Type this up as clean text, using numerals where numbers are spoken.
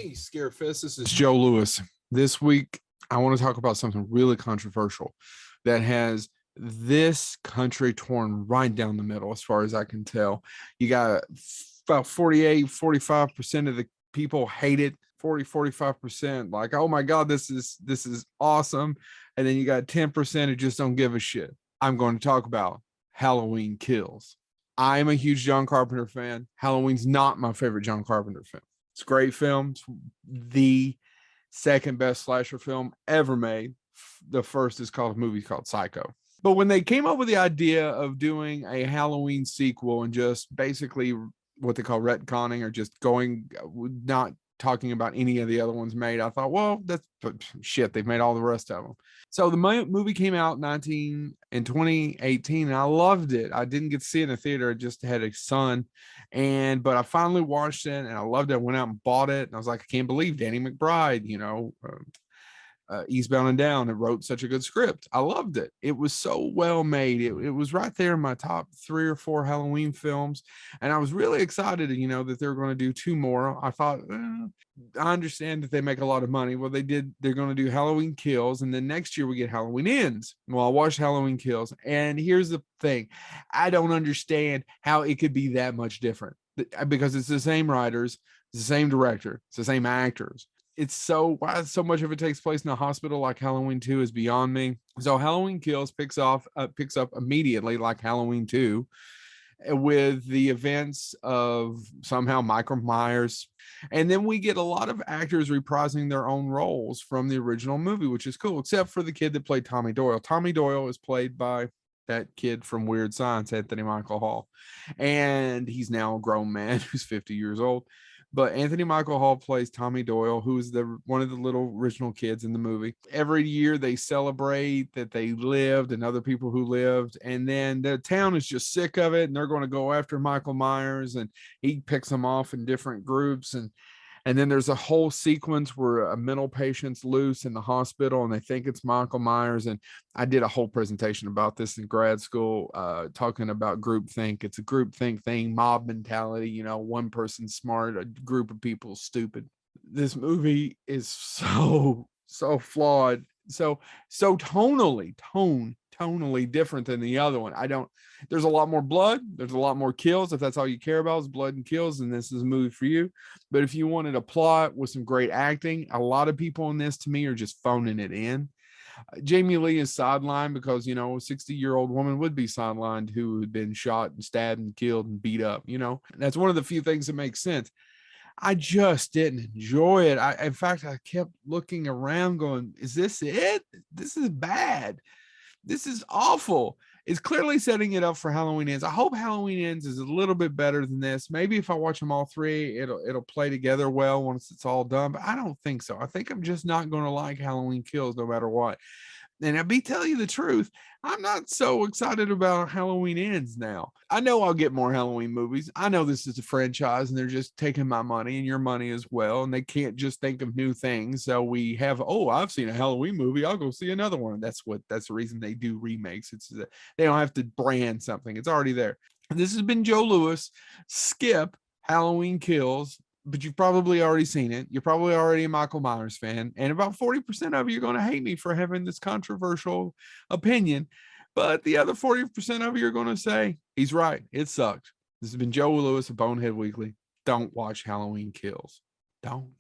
Hey, Scarefest, this is Joe Lewis. This week, I want to talk about something really controversial that has this country torn right down the middle, as far as I can tell. You got about 45% of the people hate it, 45% like, oh my God, this is awesome. And then you got 10% who just don't give a shit. I'm going to talk about Halloween Kills. I'm a huge John Carpenter fan. Halloween's not my favorite John Carpenter film. It's a great film. It's the second best slasher film ever made. The first is called a movie called Psycho. But when they came up with the idea of doing a Halloween sequel and just basically what they call retconning, or just going, not talking about any of the other ones made, I thought, well, that's shit. They've made all the rest of them. So the movie came out in 2018, and I loved it. I didn't get to see it in the theater. I just had a son, but I finally watched it, and I loved it. I went out and bought it, and I was like, I can't believe Danny McBride, Eastbound and Down, and wrote such a good script. I loved it. It was so well made. It was right there in my top 3 or 4 Halloween films, and I was really excited, that they were going to do 2 more. I thought, I understand that they make a lot of money. Well, they did. They're going to do Halloween Kills, and then next year we get Halloween Ends. Well, I watched Halloween Kills, and here's the thing: I don't understand how it could be that much different, because it's the same writers, it's the same director, it's the same actors. It's so why so much of it takes place in a hospital like Halloween 2 is beyond me. So Halloween Kills picks up immediately, like Halloween 2, with the events of somehow Michael Myers. And then we get a lot of actors reprising their own roles from the original movie, which is cool, except for the kid that played Tommy Doyle. Tommy Doyle is played by that kid from Weird Science, Anthony Michael Hall. And he's now a grown man who's 50 years old. But Anthony Michael Hall plays Tommy Doyle, who's one of the little original kids in the movie. Every year they celebrate that they lived and other people who lived, and then the town is just sick of it, and they're going to go after Michael Myers, and he picks them off in different groups, and then there's a whole sequence where a mental patient's loose in the hospital and they think it's Michael Myers. And I did a whole presentation about this in grad school, talking about groupthink. It's a groupthink thing, mob mentality, one person's smart, a group of people stupid. This movie is so flawed. So tonally different than the other one. There's a lot more blood, there's a lot more kills. If that's all you care about is blood and kills, then this is a movie for you. But if you wanted a plot with some great acting, a lot of people in this, to me, are just phoning it in. Jamie Lee is sidelined because, a 60-year-old woman would be sidelined who had been shot and stabbed and killed and beat up. That's one of the few things that makes sense. I just didn't enjoy it. In fact, I kept looking around going, is this it? This is bad. This is awful. It's clearly setting it up for Halloween Ends. I hope Halloween Ends is a little bit better than this. Maybe if I watch them all 3, it'll play together well once it's all done. But I don't think so. I think I'm just not going to like Halloween Kills no matter what. And I'll tell you the truth, I'm not so excited about Halloween Ends now. I know I'll get more Halloween movies. I know this is a franchise and they're just taking my money and your money as well. And they can't just think of new things. So we have, I've seen a Halloween movie, I'll go see another one. That's the reason they do remakes. They don't have to brand something. It's already there. And this has been Joe Lewis. Skip Halloween Kills. But you've probably already seen it. You're probably already a Michael Myers fan. And about 40% of you are going to hate me for having this controversial opinion. But the other 40% of you are going to say, he's right. It sucked. This has been Joe Lewis of Bonehead Weekly. Don't watch Halloween Kills. Don't.